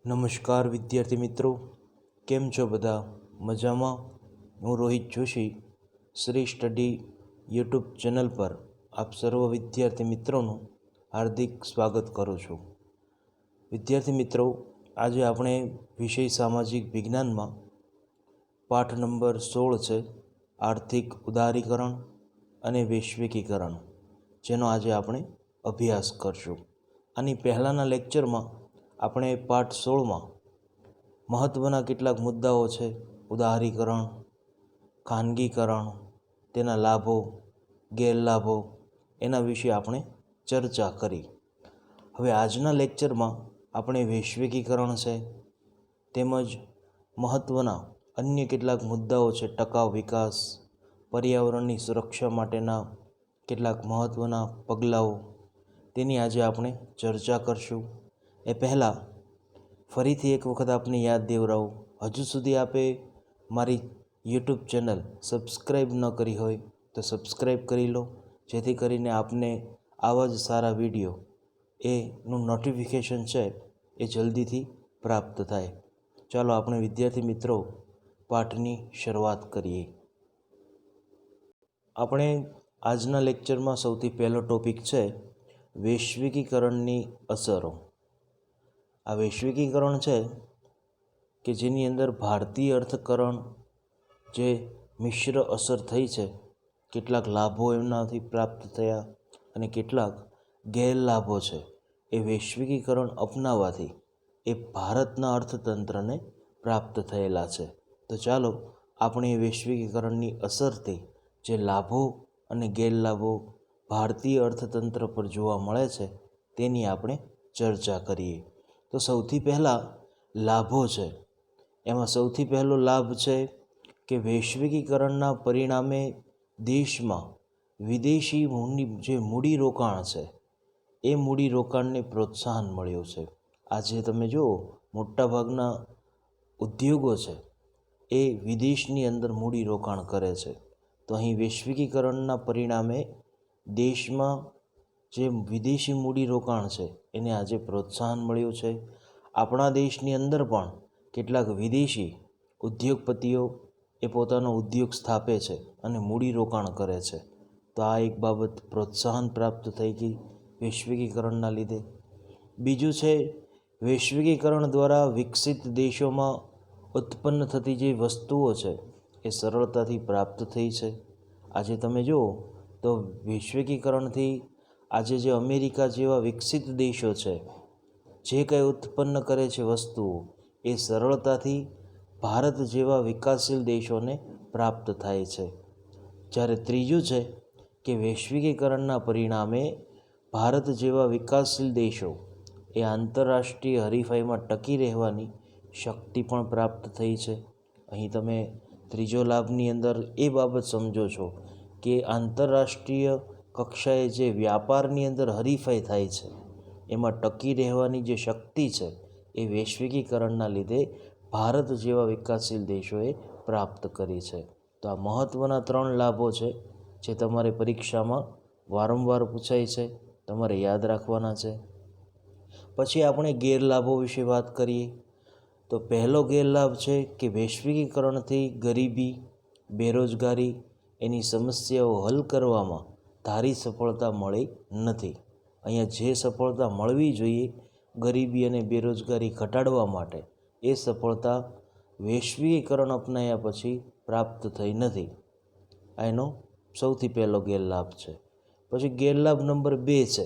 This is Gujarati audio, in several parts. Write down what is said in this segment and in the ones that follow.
નમસ્કાર વિદ્યાર્થી મિત્રો, કેમ છો બધા? મજામાં? હું Rohit Joshi Shri study YouTube channel પર આપ સર્વ વિદ્યાર્થી મિત્રોનું હાર્દિક સ્વાગત કરું છું. વિદ્યાર્થી મિત્રો, આજે આપણે વિષય સામાજિક વિજ્ઞાનમાં પાઠ નંબર 16 છે, આર્થિક ઉદારીકરણ અને વૈશ્વિકીકરણ, જેનો આજે આપણે અભ્યાસ કરશું. આની પહેલાંના લેક્ચરમાં આપણે પાઠ 16માં મહત્ત્વના કેટલાક મુદ્દાઓ છે, ઉદારીકરણ, ખાનગીકરણ, તેના લાભો, ગેરલાભો, એના વિશે આપણે ચર્ચા કરી. હવે આજના લેક્ચરમાં આપણે વૈશ્વિકીકરણ છે તેમજ મહત્ત્વના અન્ય કેટલાક મુદ્દાઓ છે, ટકાઉ વિકાસ, પર્યાવરણની સુરક્ષા માટેના કેટલાક મહત્ત્વના પગલાઓ, તેની આજે આપણે ચર્ચા કરશું. એ પહેલાં ફરીથી એક વખત આપને યાદ દેવડાવું, હજુ સુધી આપે મારી યુટ્યુબ ચેનલ સબસ્ક્રાઈબ ન કરી હોય તો સબસ્ક્રાઈબ કરી લો, જેથી કરીને આપને આવા જ સારા વિડીયો એનું નોટિફિકેશન છે એ જલ્દીથી પ્રાપ્ત થાય. ચાલો આપણે વિદ્યાર્થી મિત્રો પાઠની શરૂઆત કરીએ. આપણે આજના લેક્ચરમાં સૌથી પહેલો ટોપિક છે વૈશ્વિકીકરણની અસરો. આ વૈશ્વિકીકરણ છે કે જેની અંદર ભારતીય અર્થકરણ જે મિશ્ર અસર થઈ છે, કેટલાક લાભો એમનાથી પ્રાપ્ત થયા અને કેટલાક ગેરલાભો છે, એ વૈશ્વિકીકરણ અપનાવવાથી એ ભારતના અર્થતંત્રને પ્રાપ્ત થયેલા છે. તો ચાલો આપણે એ વૈશ્વિકીકરણની અસરથી જે લાભો અને ગેરલાભો ભારતીય અર્થતંત્ર પર જોવા મળે છે તેની આપણે ચર્ચા કરીએ. તો સૌથી પહેલાં લાભો છે. એમાં સૌથી પહેલો લાભ છે કે વૈશ્વિકીકરણના પરિણામે દેશમાં વિદેશી જે મૂડીરોકાણ છે એ મૂડીરોકાણને પ્રોત્સાહન મળ્યું છે. આજે તમે જુઓ, મોટાભાગના ઉદ્યોગો છે એ વિદેશની અંદર મૂડીરોકાણ કરે છે. તો અહીં વૈશ્વિકીકરણના પરિણામે દેશમાં જે વિદેશી મૂડીરોકાણ છે એને આજે પ્રોત્સાહન મળ્યું છે. આપણા દેશની અંદર પણ કેટલાક વિદેશી ઉદ્યોગપતિઓ એ પોતાનો ઉદ્યોગ સ્થાપે છે અને મૂડીરોકાણ કરે છે. તો આ એક બાબત પ્રોત્સાહન પ્રાપ્ત થઈ ગઈ વૈશ્વિકીકરણના લીધે. બીજું છે, વૈશ્વિકીકરણ દ્વારા વિકસિત દેશોમાં ઉત્પન્ન થતી જે વસ્તુઓ છે એ સરળતાથી પ્રાપ્ત થઈ છે. આજે તમે જુઓ તો વૈશ્વિકીકરણથી આજે જે અમેરિકા જેવા વિકસિત દેશો છે, જે કંઈ ઉત્પન્ન કરે છે વસ્તુઓ, એ સરળતાથી ભારત જેવા વિકાસશીલ દેશોને પ્રાપ્ત થાય છે. જ્યારે ત્રીજું છે કે વૈશ્વિકીકરણના પરિણામે ભારત જેવા વિકાસશીલ દેશો એ આંતરરાષ્ટ્રીય હરીફાઈમાં ટકી રહેવાની શક્તિ પણ પ્રાપ્ત થઈ છે. અહીં તમે ત્રીજો લાભની અંદર એ બાબત સમજો છો કે આંતરરાષ્ટ્રીય કક્ષાએ જે વ્યાપારની અંદર હરીફાઈ થાય છે એમાં ટકી રહેવાની જે શક્તિ છે એ વૈશ્વિકીકરણના લીધે ભારત જેવા વિકાસશીલ દેશોએ પ્રાપ્ત કરી છે. તો આ મહત્ત્વના 3 લાભો છે જે તમારે પરીક્ષામાં વારંવાર પૂછાય છે, તમારે યાદ રાખવાના છે. પછી આપણે ગેરલાભો વિશે વાત કરીએ. તો પહેલો ગેરલાભ છે કે વૈશ્વિકીકરણથી ગરીબી, બેરોજગારી, એની સમસ્યાઓ હલ કરવામાં ધારી સફળતા મળી નથી. અહીંયા જે સફળતા મળવી જોઈએ ગરીબી અને બેરોજગારી ઘટાડવા માટે, એ સફળતા વૈશ્વિકીકરણ અપનાવ્યા પછી પ્રાપ્ત થઈ નથી. આ એનો સૌથી પહેલો ગેરલાભ છે. પછી ગેરલાભ નંબર 2 છે,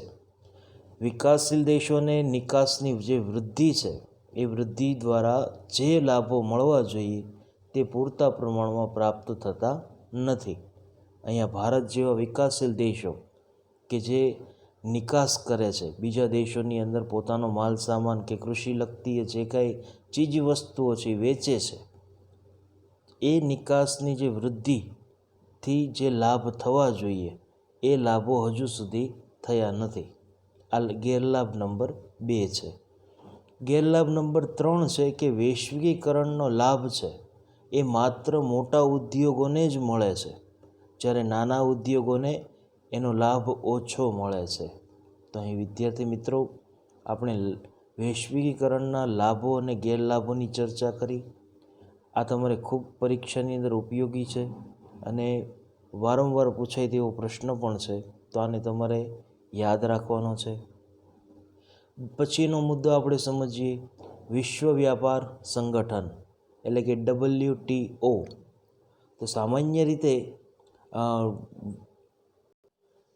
વિકાસશીલ દેશોને નિકાસની જે વૃદ્ધિ છે એ વૃદ્ધિ દ્વારા જે લાભો મળવા જોઈએ તે પૂરતા પ્રમાણમાં પ્રાપ્ત થતા નથી. અહીંયા ભારત જેવા વિકાસશીલ દેશો કે જે નિકાસ કરે છે, બીજા દેશોની અંદર પોતાનો માલ સામાન કે કૃષિ લગતી જે કાંઈ ચીજ વસ્તુઓ છે વેચે છે, એ નિકાસની જે વૃદ્ધિથી જે લાભ થવા જોઈએ એ લાભો હજુ સુધી થયા નથી. આ ગેરલાભ નંબર 2 છે. ગેરલાભ નંબર 3 છે કે વૈશ્વિકીકરણનો લાભ છે એ માત્ર મોટા ઉદ્યોગોને જ મળે છે, જ્યારે નાના ઉદ્યોગોને એનો લાભ ઓછો મળે છે. તો અહીં વિદ્યાર્થી મિત્રો, આપણે વૈશ્વિકીકરણના લાભો અને ગેરલાભોની ચર્ચા કરી. આ તમારે ખૂબ પરીક્ષાની અંદર ઉપયોગી છે અને વારંવાર પૂછાય તેવો પ્રશ્ન પણ છે, તો આને તમારે યાદ રાખવાનો છે. પછીનો મુદ્દો આપણે સમજીએ વિશ્વ વ્યાપાર સંગઠન એટલે કે WTO. તો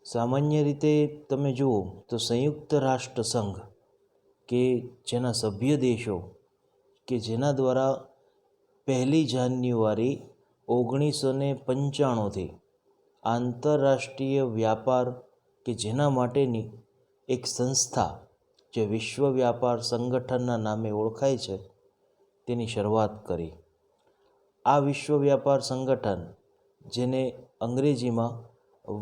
સામાન્ય રીતે તમે જુઓ તો સંયુક્ત રાષ્ટ્ર સંઘ કે જેના સભ્ય દેશો કે જેના દ્વારા 1 જાન્યુઆરી 1995થી આંતરરાષ્ટ્રીય વ્યાપાર કે જેના માટેની એક સંસ્થા જે વિશ્વ વ્યાપાર સંગઠનના નામે ઓળખાય છે તેની શરૂઆત કરી. આ વિશ્વ વ્યાપાર સંગઠન, જેને અંગ્રેજીમાં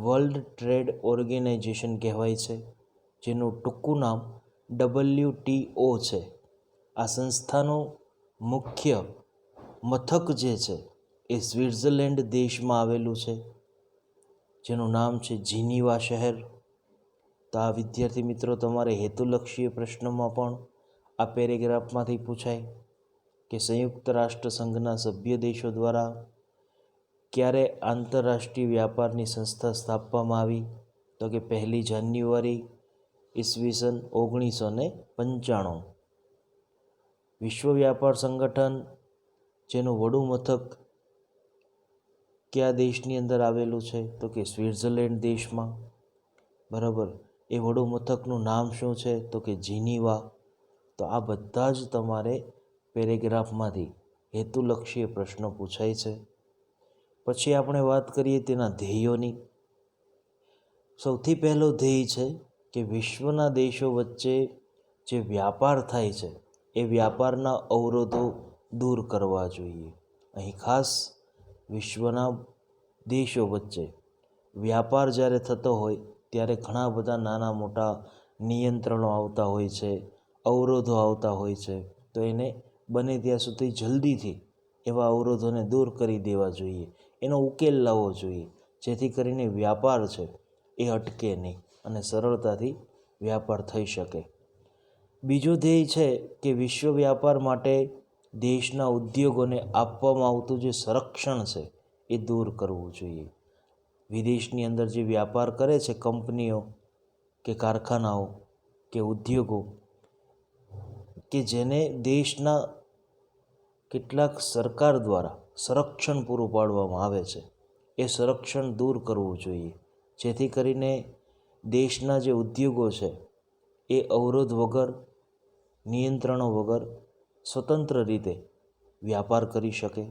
વર્લ્ડ ટ્રેડ ઓર્ગેનાઇઝેશન કહેવાય છે, જેનું ટૂંકું નામ WTO છે. આ સંસ્થાનું મુખ્ય મથક જે છે એ સ્વિટ્ઝરલેન્ડ દેશમાં આવેલું છે, જેનું નામ છે જીનીવા શહેર. તો આ વિદ્યાર્થી મિત્રો તમારે હેતુલક્ષી પ્રશ્નોમાં પણ આ પેરેગ્રાફમાંથી પૂછાય કે સંયુક્ત રાષ્ટ્ર સંઘના સભ્ય દેશો દ્વારા ક્યારે આંતરરાષ્ટ્રીય વ્યાપારની સંસ્થા સ્થાપવામાં આવી? તો કે 1 જાન્યુઆરી ઈસવીસન 1995. વિશ્વ વ્યાપાર સંગઠન જેનું વડું મથક કયા દેશની અંદર આવેલું છે? તો કે સ્વિટ્ઝરલેન્ડ દેશમાં. બરાબર. એ વડું મથકનું નામ શું છે? તો કે જીનીવા. તો આ બધા જ તમારે પેરેગ્રાફમાંથી હેતુલક્ષી પ્રશ્નો પૂછાય છે. પછી આપણે વાત કરીએ તેના ધ્યેયોની. સૌથી પહેલો ધ્યેય છે કે વિશ્વના દેશો વચ્ચે જે વ્યાપાર થાય છે એ વ્યાપારના અવરોધો દૂર કરવા જોઈએ. અહીં ખાસ વિશ્વના દેશો વચ્ચે વ્યાપાર જ્યારે થતો હોય ત્યારે ઘણા બધા નાના મોટા નિયંત્રણો આવતા હોય છે, અવરોધો આવતા હોય છે. તો એને બને ત્યાં સુધી જલ્દીથી એવા અવરોધોને દૂર કરી દેવા જોઈએ, એનો ઉકેલ લાવવો જોઈએ, જેથી કરીને વ્યાપાર છે એ અટકે નહીં અને સરળતાથી વ્યાપાર થઈ શકે. બીજો ધ્યેય છે કે વિશ્વ વ્યાપાર માટે દેશના ઉદ્યોગોને આપવામાં આવતું જે સંરક્ષણ છે એ દૂર કરવું જોઈએ. વિદેશની અંદર જે વ્યાપાર કરે છે કંપનીઓ કે કારખાનાઓ કે ઉદ્યોગો કે જેને દેશના કેટલાક સરકાર દ્વારા સંરક્ષણ પૂરું પાડવામાં આવે છે, એ સંરક્ષણ દૂર કરવું જોઈએ, જેથી કરીને દેશના જે ઉદ્યોગો છે એ અવરોધ વગર, નિયંત્રણો વગર સ્વતંત્ર રીતે વ્યાપાર કરી શકે.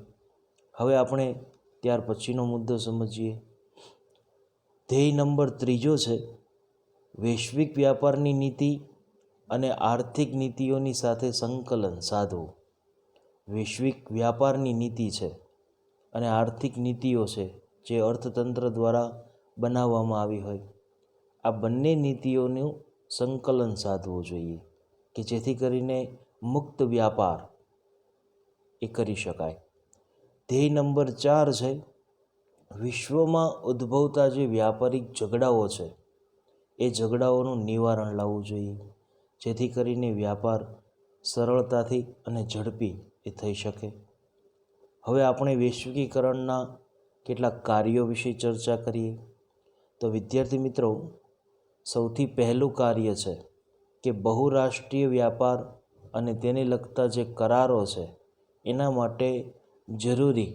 હવે આપણે ત્યાર પછીનો મુદ્દો સમજીએ. ધ્યેય નંબર 3 છે વૈશ્વિક વ્યાપારની નીતિ અને આર્થિક નીતિઓની સાથે સંકલન સાધવું. વૈશ્વિક વ્યાપારની નીતિ છે અને આર્થિક નીતિઓ છે જે અર્થતંત્ર દ્વારા બનાવવામાં આવી હોય, આ બંને નીતિઓનું સંકલન સાધવું જોઈએ કે જેથી કરીને મુક્ત વ્યાપાર એ કરી શકાય. ધ્યેય નંબર 4 છે વિશ્વમાં ઉદ્ભવતા જે વ્યાપારિક ઝઘડાઓ છે એ ઝઘડાઓનું નિવારણ લાવવું જોઈએ, જેથી કરીને વ્યાપાર સરળતાથી અને ઝડપી એ થઈ શકે. હવે આપણે વૈશ્વિકીકરણના કેટલાક કાર્યો વિશે ચર્ચા કરીએ. તો વિદ્યાર્થી મિત્રો, સૌથી પહેલું કાર્ય છે કે બહુરાષ્ટ્રીય વ્યાપાર અને તેને લગતા જે કરારો છે એના માટે જરૂરી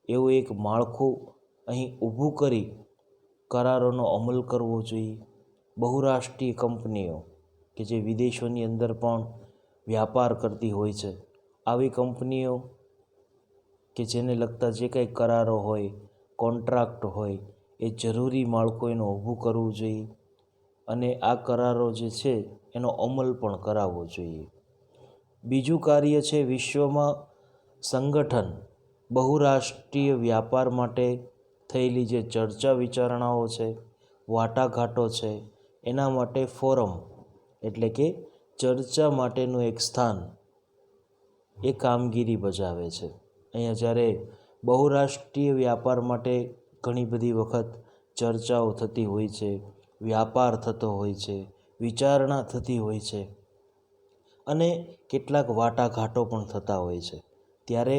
એવું એક માળખું અહીં ઊભું કરી કરારોનો અમલ કરવો જોઈએ. બહુરાષ્ટ્રીય કંપનીઓ કે જે વિદેશોની અંદર પણ વ્યાપાર કરતી હોય છે, આવી કંપનીઓ કે જેને લગતા જે કંઈ કરારો હોય, કોન્ટ્રાક્ટ હોય, એ જરૂરી માળખું એનું ઊભું કરવું જોઈએ અને આ કરારો જે છે એનો અમલ પણ કરાવવો જોઈએ. બીજું કાર્ય છે વિશ્વમાં સંગઠન બહુરાષ્ટ્રીય વ્યાપાર માટે થયેલી જે ચર્ચા વિચારણાઓ છે, વાટાઘાટો છે, એના માટે ફોરમ એટલે કે ચર્ચા માટેનું એક સ્થાન એ કામગીરી બજાવે છે. અહીંયા જ્યારે બહુરાષ્ટ્રીય વ્યાપાર માટે ઘણી બધી વખત ચર્ચાઓ થતી હોય છે, વ્યાપાર થતો હોય છે, વિચારણા થતી હોય છે, અને કેટલાક વાટાઘાટો પણ થતા હોય છે. ત્યારે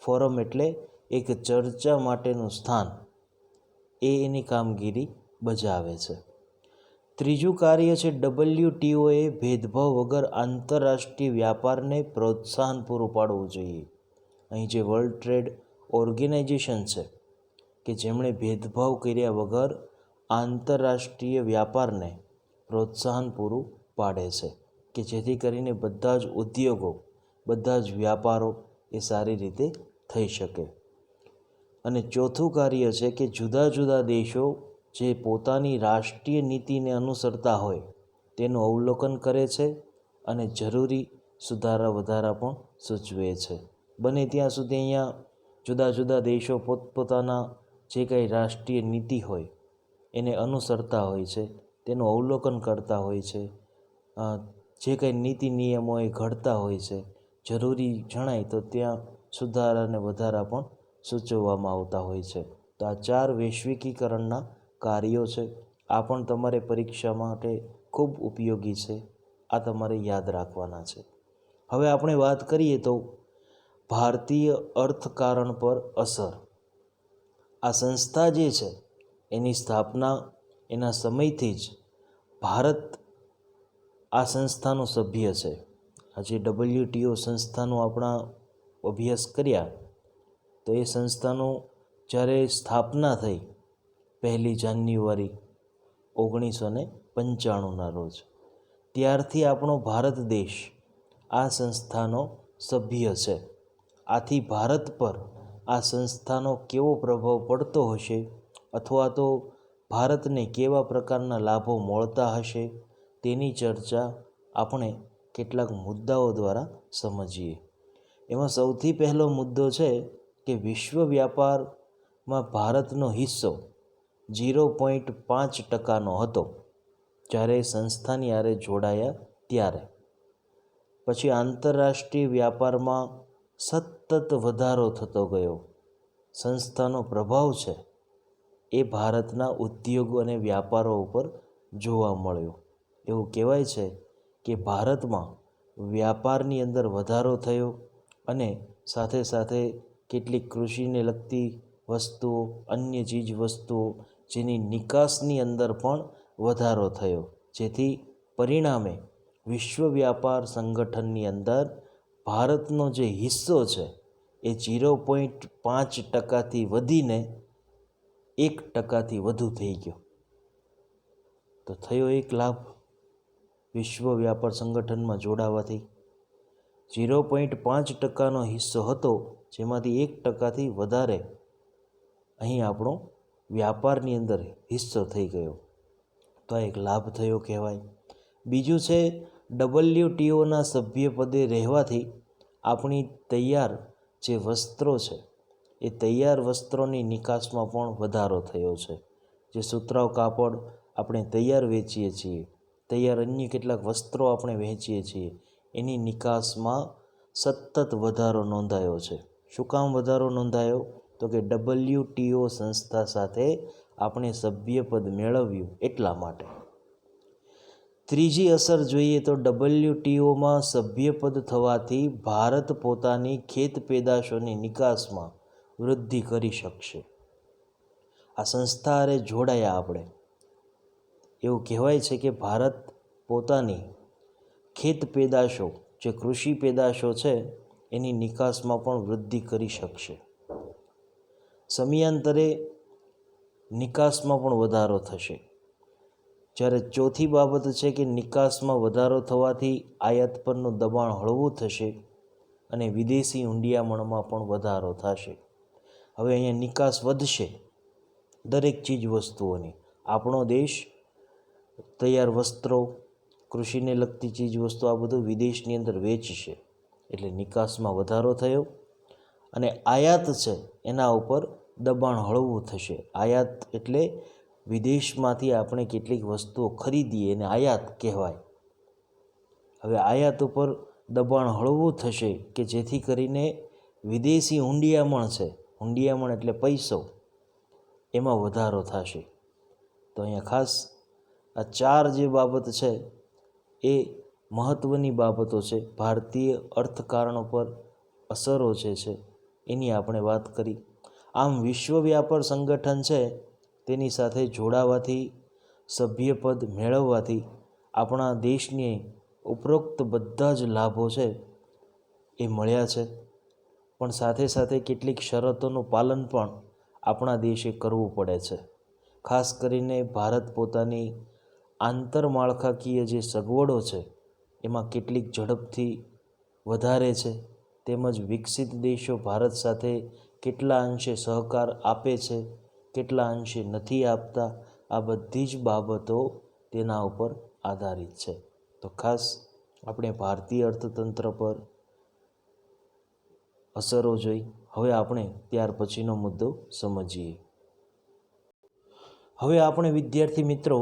ફોરમ એટલે એક ચર્ચા માટેનું સ્થાન, એની કામગીરી બજાવે છે. ત્રીજું કાર્ય છે WTOએ ભેદભાવ વગર આંતરરાષ્ટ્રીય વ્યાપારને પ્રોત્સાહન પૂરું પાડવું જોઈએ. અહીં જે વર્લ્ડ ટ્રેડ ઓર્ગેનાઇઝેશન છે કે જેમણે ભેદભાવ કર્યા વગર આંતરરાષ્ટ્રીય વ્યાપારને પ્રોત્સાહન પૂરું પાડે છે કે જેથી કરીને બધા જ ઉદ્યોગો, બધા જ વ્યાપારો એ સારી રીતે થઈ શકે. અને ચોથું કાર્ય છે કે જુદા જુદા દેશો જે પોતાની રાષ્ટ્રીય નીતિને અનુસરતા હોય તેનું અવલોકન કરે છે અને જરૂરી સુધારા વધારા પણ સૂચવે છે. બને ત્યાં સુધી અહીંયા જુદા જુદા દેશો પોતપોતાના જે કંઈ રાષ્ટ્રીય નીતિ હોય એને અનુસરતા હોય છે, તેનું અવલોકન કરતા હોય છે, જે કંઈ નીતિ નિયમો એ ઘડતા હોય છે, જરૂરી જણાય તો ત્યાં સુધારા અને વધારા પણ સૂચવવામાં આવતા હોય છે. તો આ 4 વૈશ્વિકીકરણના કાર્યો છે. આ પણ તમારે પરીક્ષા માટે ખૂબ ઉપયોગી છે. આ તમારે યાદ રાખવાના છે. હવે આપણે વાત કરીએ તો ભારતીય અર્થકારણ પર અસર. આ સંસ્થા જે છે એની સ્થાપના એના સમયથી જ ભારત આ સંસ્થાનો સભ્ય છે. આજે WTO સંસ્થાનો આપણા અભ્યાસ કર્યા તો એ સંસ્થાનું જ્યારે સ્થાપના થઈ 1 જાન્યુઆરી 1995ના રોજ, ત્યારથી આપણો ભારત દેશ આ સંસ્થાનો સભ્ય છે. આથી ભારત પર આ સંસ્થાનો કેવો પ્રભાવ પડતો હશે અથવા તો ભારતને કેવા પ્રકારના લાભો મળતા હશે તેની ચર્ચા આપણે કેટલાક મુદ્દાઓ દ્વારા સમજીએ. એમાં સૌથી પહેલો મુદ્દો છે કે વિશ્વ વ્યાપારમાં ભારતનો હિસ્સો 0.5% હતો જ્યારે સંસ્થાની આરે જોડાયા ત્યારે. પછી આંતરરાષ્ટ્રીય વ્યાપારમાં સતત વધારો થતો ગયો. સંસ્થાનો પ્રભાવ છે એ ભારતના ઉદ્યોગો અને વ્યાપારો ઉપર જોવા મળ્યો. એવું કહેવાય છે કે ભારતમાં વ્યાપારની અંદર વધારો થયો અને સાથે સાથે કેટલીક કૃષિને લગતી વસ્તુઓ, અન્ય ચીજ વસ્તુઓ જેની નિકાસની અંદર પણ વધારો થયો, જેથી પરિણામે વિશ્વ વ્યાપાર સંગઠનની અંદર ભારતનો જે હિસ્સો છે એ 0.5%થી વધીને 1%થી વધુ થઈ ગયો. તો થયો એક લાભ વિશ્વ વ્યાપાર સંગઠનમાં જોડાવાથી. 0.5%નો હિસ્સો હતો જેમાંથી 1%થી વધારે અહીં આપણો વ્યાપારની અંદર હિસ્સો થઈ ગયો. તો આ એક લાભ થયો કહેવાય. બીજું છે WTOના સભ્યપદે રહેવાથી આપણી તૈયાર જે વસ્ત્રો છે એ તૈયાર વસ્ત્રોની નિકાસમાં પણ વધારો થયો છે. જે સુતરાઉ કાપડ આપણે તૈયાર વેચીએ છીએ, તૈયાર અન્ય કેટલાક વસ્ત્રો આપણે વેચીએ છીએ, એની નિકાસમાં સતત વધારો નોંધાયો છે. શું કામ વધારો નોંધાયો? તો કે WTO સંસ્થા સાથે આપણે સભ્યપદ મેળવ્યું એટલા માટે. ત્રીજી અસર જોઈએ તો WTOમાં સભ્યપદ થવાથી ભારત પોતાની ખેત પેદાશોની નિકાસમાં વૃદ્ધિ કરી શકશે. આ સંસ્થા હારે જોડાયા આપણે, એવું કહેવાય છે કે ભારત પોતાની ખેત પેદાશો, જે કૃષિ પેદાશો છે એની નિકાસમાં પણ વૃદ્ધિ કરી શકશે. સમયાંતરે નિકાસમાં પણ વધારો થશે. જ્યારે ચોથી બાબત છે કે નિકાસમાં વધારો થવાથી આયાત પરનું દબાણ હળવું થશે અને વિદેશી હુંડિયામણમાં પણ વધારો થશે. હવે અહીંયા નિકાસ વધશે દરેક ચીજ વસ્તુઓની. આપણો દેશ તૈયાર વસ્ત્રો, કૃષિને લગતી ચીજ વસ્તુ આ બધું વિદેશની અંદર વેચશે એટલે નિકાસમાં વધારો થયો. અને આયાત છે એના ઉપર દબાણ હળવું થશે. આયાત એટલે વિદેશમાંથી આપણે કેટલીક વસ્તુઓ ખરીદીએ એને આયાત કહેવાય. હવે આયાત ઉપર દબાણ હળવું થશે કે જેથી કરીને વિદેશી હુંડિયામણ છે, હુંડિયામણ એટલે પૈસો, એમાં વધારો થશે. તો અહીંયા ખાસ આ 4 જે બાબત છે એ મહત્ત્વની બાબતો છે, ભારતીય અર્થકારણો પર અસરો જે છે એની આપણે વાત કરી. આમ વિશ્વ વ્યાપાર સંગઠન છે તેની સાથે જોડાવાથી, સભ્યપદ મેળવવાથી આપણા દેશને ઉપરોક્ત બધા જ લાભો છે એ મળ્યા છે. પણ સાથે સાથે કેટલીક શરતોનું પાલન પણ આપણા દેશે કરવું પડે છે. ખાસ કરીને ભારત પોતાની આંતરમાળખાકીય જે સગવડો છે એમાં કેટલીક ઝડપથી વધારે છે, તેમજ વિકસિત દેશો ભારત સાથે કેટલા અંશે સહકાર આપે છે, કેટલા અંશે નથી આપતા, આ બધી જ બાબતો તેના ઉપર આધારિત છે. તો ખાસ આપણે ભારતીય અર્થતંત્ર પર અસરો જોઈ. હવે આપણે ત્યાર પછીનો મુદ્દો સમજીએ. હવે આપણે વિદ્યાર્થી મિત્રો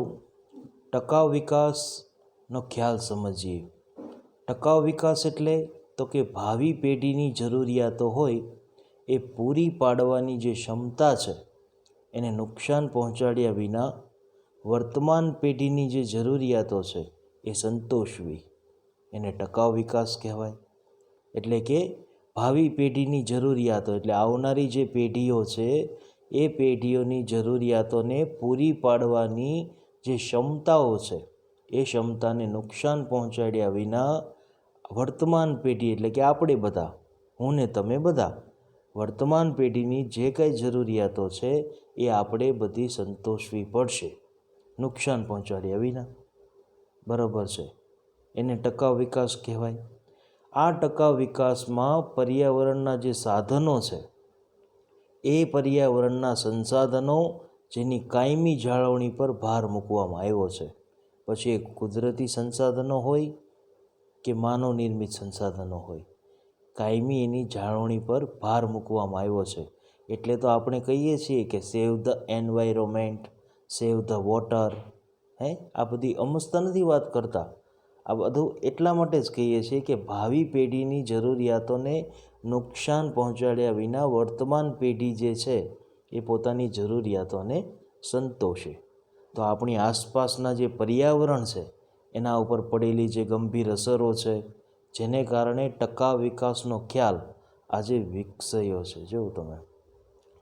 ટકાઉ વિકાસનો ખ્યાલ સમજીએ. ટકાઉ વિકાસ એટલે તો કે ભાવિ પેઢીની જરૂરિયાતો હોય એ પૂરી પાડવાની જે ક્ષમતા છે એને નુકસાન પહોંચાડ્યા વિના વર્તમાન પેઢીની જે જરૂરિયાતો છે એ સંતોષવી, એને ટકાઉ વિકાસ કહેવાય. એટલે કે ભાવિ પેઢીની જરૂરિયાતો એટલે આવનારી જે પેઢીઓ છે એ પેઢીઓની જરૂરિયાતોને પૂરી પાડવાની જે ક્ષમતાઓ છે એ ક્ષમતાને નુકસાન પહોંચાડ્યા વિના વર્તમાન પેઢી એટલે કે આપણે બધા, હું ને તમે બધા, વર્તમાન પેઢીની જે કંઈ જરૂરિયાતો છે એ આપણે બધી સંતોષવી પડશે, નુકસાન પહોંચાડ્યા વિના. બરાબર છે, એને ટકાઉ વિકાસ કહેવાય. આ ટકાઉ વિકાસમાં પર્યાવરણના જે સાધનો છે એ પર્યાવરણના સંસાધનો જેની કાયમી જાળવણી પર ભાર મૂકવામાં આવ્યો છે. પછી એ કુદરતી સંસાધનો હોય કે માનવ નિર્મિત સંસાધનો હોય, કાયમી એની જાળવણી પર ભાર મૂકવામાં આવ્યો છે. એટલે તો આપણે કહીએ છીએ કે સેવ the environment, save the water. આ બધી અમસ્તા નથી વાત કરતા. આ બધું એટલા માટે જ કહીએ છીએ કે ભાવિ પેઢીની જરૂરિયાતોને નુકસાન પહોંચાડ્યા વિના વર્તમાન પેઢી જે છે એ પોતાની જરૂરિયાતોને સંતોષે. તો આપણી આસપાસના જે પર્યાવરણ છે એના ઉપર પડેલી જે ગંભીર અસરો છે જેને કારણે ટકાઉ વિકાસનો ખ્યાલ આજે વિકસ્યો છે. જોવું તમે,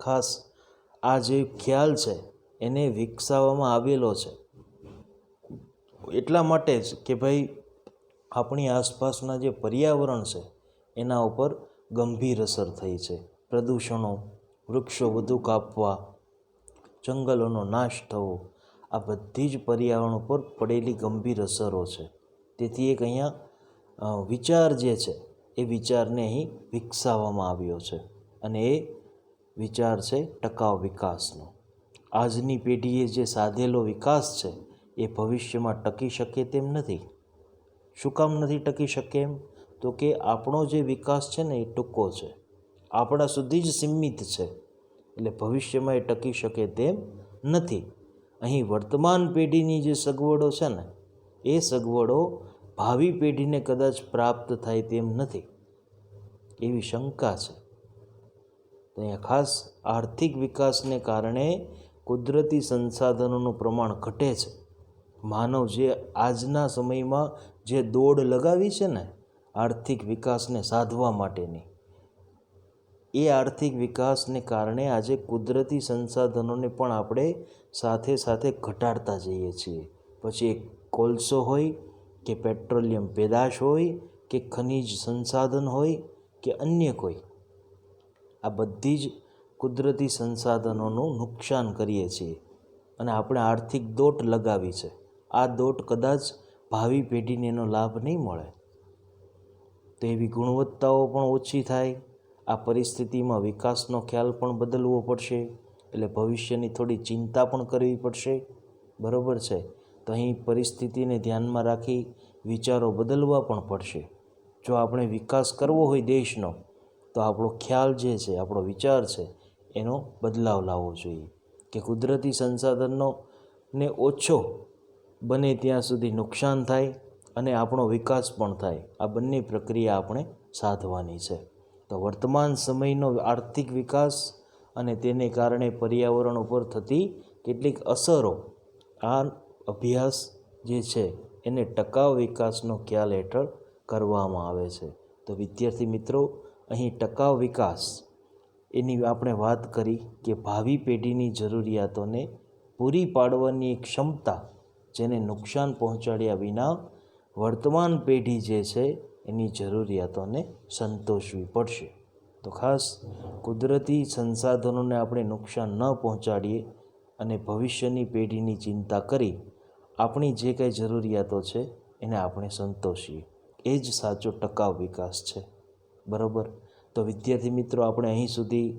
ખાસ આ જે ખ્યાલ છે એને વિકસાવવામાં આવેલો છે એટલા માટે જ કે ભાઈ આપણી આસપાસના જે પર્યાવરણ છે એના ઉપર ગંભીર અસર થઈ છે. પ્રદૂષણો, વૃક્ષો વધુ કાપવા, જંગલોનો નાશ થવો, આ બધી જ પર્યાવરણ ઉપર પડેલી ગંભીર અસરો છે. તેથી એક અહીંયા વિચાર જે છે એ વિચારને અહીં વિકસાવવામાં આવ્યો છે અને એ વિચાર છે ટકાઉ વિકાસનો. આજની પેઢીએ જે સાધેલો વિકાસ છે એ ભવિષ્યમાં ટકી શકે તેમ નથી. શું કામ નથી ટકી શકે એમ? તો કે આપણો જે વિકાસ છે ને એ ટૂંકો છે, આપણા સુધી જ સીમિત છે, એટલે ભવિષ્યમાં એ ટકી શકે તેમ નથી. અહીં વર્તમાન પેઢીની જે સગવડો છે ને એ સગવડો ભાવિ પેઢીને કદાચ પ્રાપ્ત થાય તેમ નથી, એવી શંકા છે. તો અહીંયા ખાસ આર્થિક વિકાસને કારણે કુદરતી સંસાધનોનું પ્રમાણ ઘટે છે. માનવ જે આજના સમયમાં જે દોડ લગાવી છે ને આર્થિક વિકાસને સાધવા માટેની, એ આર્થિક વિકાસને કારણે આજે કુદરતી સંસાધનોને પણ આપણે સાથે સાથે ઘટાડતા જઈએ છીએ. પછી એક કોલસો હોય કે પેટ્રોલિયમ પેદાશ હોય કે ખનિજ સંસાધન હોય કે અન્ય કોઈ, આ બધી જ કુદરતી સંસાધનોનું નુકસાન કરીએ છીએ અને આપણે આર્થિક દોટ લગાવી છે. આ દોટ કદાચ ભાવિ પેઢીને એનો લાભ નહીં મળે, તો એવી ગુણવત્તાઓ પણ ઓછી થાય. આ પરિસ્થિતિમાં વિકાસનો ખ્યાલ પણ બદલવો પડશે, એટલે ભવિષ્યની થોડી ચિંતા પણ કરવી પડશે. બરાબર છે, તો અહીં પરિસ્થિતિને ધ્યાનમાં રાખી વિચારો બદલવા પણ પડશે. જો આપણે વિકાસ કરવો હોય દેશનો તો આપણો ખ્યાલ જે છે, આપણો વિચાર છે એનો બદલાવ લાવવો જોઈએ કે કુદરતી સંસાધનોને ઓછો બને ત્યાં સુધી નુકસાન થાય અને આપણો વિકાસ પણ થાય. આ બંને પ્રક્રિયા આપણે સાધવાની છે. તો વર્તમાન સમયનો આર્થિક વિકાસ અને તેને કારણે પર્યાવરણ ઉપર થતી કેટલીક અસરો, આ અભ્યાસ જે છે એને ટકાઉ વિકાસનો ખ્યાલ હેઠળ કરવામાં આવે છે. તો વિદ્યાર્થી મિત્રો, અહીં ટકાઉ વિકાસ એની આપણે વાત કરી કે ભાવિ પેઢીની જરૂરિયાતોને પૂરી પાડવાની એક ક્ષમતા, જેને નુકસાન પહોંચાડ્યા વિના વર્તમાન પેઢી જે છે એની જરૂરિયાતોને સંતોષવી પડશે. તો ખાસ કુદરતી સંસાધનોને આપણે નુકસાન ન પહોંચાડીએ અને ભવિષ્યની પેઢીની ચિંતા કરી આપણી જે કંઈ જરૂરિયાતો છે એને આપણે સંતોષીએ. એ જ સાચો ટકાઉ વિકાસ છે. બરાબર? તો વિદ્યાર્થી મિત્રો, આપણે અહીં સુધી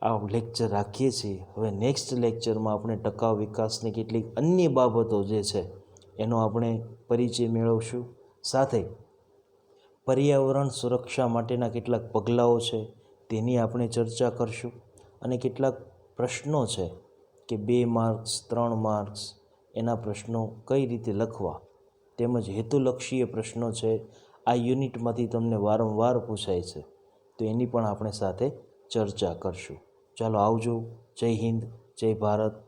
આ લેક્ચર રાખીએ છીએ. હવે નેક્સ્ટ લેક્ચરમાં આપણે ટકાઉ વિકાસની કેટલીક અન્ય બાબતો જે છે એનો આપણે પરિચય મેળવશું. સાથે પર્યાવરણ સુરક્ષા માટેના કેટલાક પગલાઓ છે તેની આપણે ચર્ચા કરશું. અને કેટલાક પ્રશ્નો છે કે 2 માર્ક્સ 3 માર્ક્સ એના પ્રશ્નો કઈ રીતે લખવા, તેમજ હેતુલક્ષીય પ્રશ્નો છે આ યુનિટમાંથી તમને વારંવાર પૂછાય છે, તો એની પણ આપણે સાથે ચર્ચા કરશું. ચાલો આવજો. જય હિન્દ, જય ભારત.